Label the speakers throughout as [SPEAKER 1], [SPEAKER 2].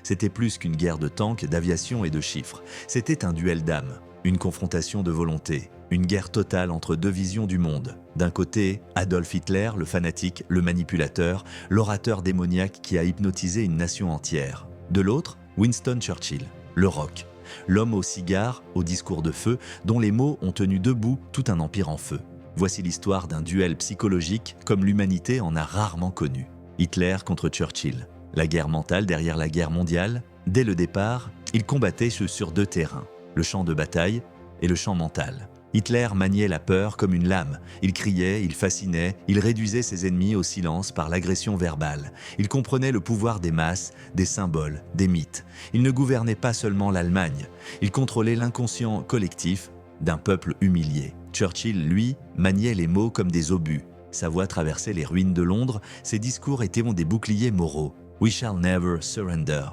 [SPEAKER 1] C'était plus qu'une guerre de tanks, d'aviation et de chiffres. C'était un duel d'âmes, une confrontation de volonté, une guerre totale entre deux visions du monde. D'un côté, Adolf Hitler, le fanatique, le manipulateur, l'orateur démoniaque qui a hypnotisé une nation entière. De l'autre, Winston Churchill, le rock, l'homme au cigare, au discours de feu, dont les mots ont tenu debout tout un empire en feu. Voici l'histoire d'un duel psychologique comme l'humanité en a rarement connu. Hitler contre Churchill. La guerre mentale derrière la guerre mondiale. Dès le départ, ils combattaient sur deux terrains, le champ de bataille et le champ mental. Hitler maniait la peur comme une lame. Il criait, il fascinait, il réduisait ses ennemis au silence par l'agression verbale. Il comprenait le pouvoir des masses, des symboles, des mythes. Il ne gouvernait pas seulement l'Allemagne, il contrôlait l'inconscient collectif d'un peuple humilié. Churchill, lui, maniait les mots comme des obus. Sa voix traversait les ruines de Londres, ses discours étaient des boucliers moraux. « We shall never surrender ».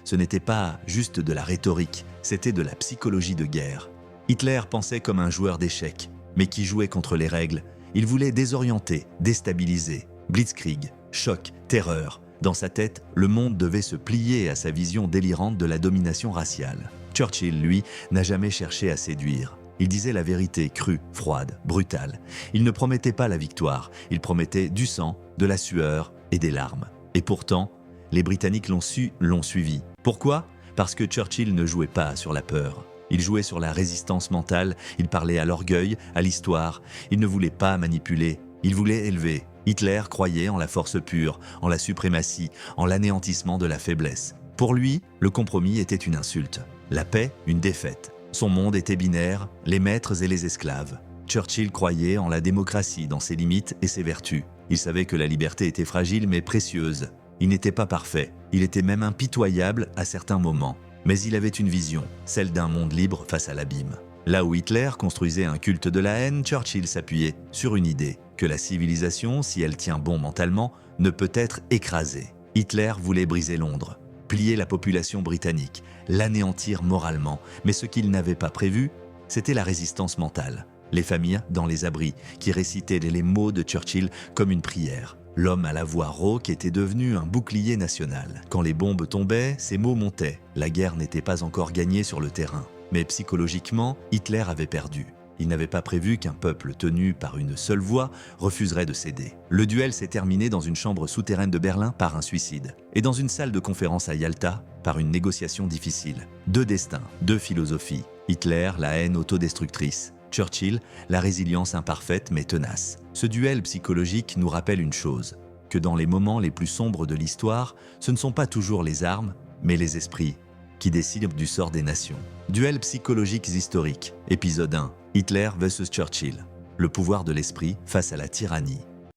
[SPEAKER 1] Ce n'était pas juste de la rhétorique, c'était de la psychologie de guerre. Hitler pensait comme un joueur d'échecs, mais qui jouait contre les règles. Il voulait désorienter, déstabiliser. Blitzkrieg, choc, terreur. Dans sa tête, le monde devait se plier à sa vision délirante de la domination raciale. Churchill, lui, n'a jamais cherché à séduire. Il disait la vérité crue, froide, brutale. Il ne promettait pas la victoire, il promettait du sang, de la sueur et des larmes. Et pourtant, les Britanniques l'ont suivi. Pourquoi ? Parce que Churchill ne jouait pas sur la peur. Il jouait sur la résistance mentale, il parlait à l'orgueil, à l'histoire. Il ne voulait pas manipuler, il voulait élever. Hitler croyait en la force pure, en la suprématie, en l'anéantissement de la faiblesse. Pour lui, le compromis était une insulte, la paix une défaite. Son monde était binaire, les maîtres et les esclaves. Churchill croyait en la démocratie, dans ses limites et ses vertus. Il savait que la liberté était fragile mais précieuse. Il n'était pas parfait, il était même impitoyable à certains moments. Mais il avait une vision, celle d'un monde libre face à l'abîme. Là où Hitler construisait un culte de la haine, Churchill s'appuyait sur une idée, que la civilisation, si elle tient bon mentalement, ne peut être écrasée. Hitler voulait briser Londres, plier la population britannique, l'anéantir moralement, mais ce qu'il n'avait pas prévu, c'était la résistance mentale. Les familles dans les abris, qui récitaient les mots de Churchill comme une prière. L'homme à la voix rauque était devenu un bouclier national. Quand les bombes tombaient, ces mots montaient. La guerre n'était pas encore gagnée sur le terrain. Mais psychologiquement, Hitler avait perdu. Il n'avait pas prévu qu'un peuple tenu par une seule voix refuserait de céder. Le duel s'est terminé dans une chambre souterraine de Berlin par un suicide. Et dans une salle de conférence à Yalta, par une négociation difficile. Deux destins, deux philosophies. Hitler, la haine autodestructrice. Churchill, la résilience imparfaite mais tenace. Ce duel psychologique nous rappelle une chose, que dans les moments les plus sombres de l'histoire, ce ne sont pas toujours les armes, mais les esprits qui décident du sort des nations. Duel psychologiques historiques, épisode 1, Hitler vs Churchill. Le pouvoir de l'esprit face à la tyrannie.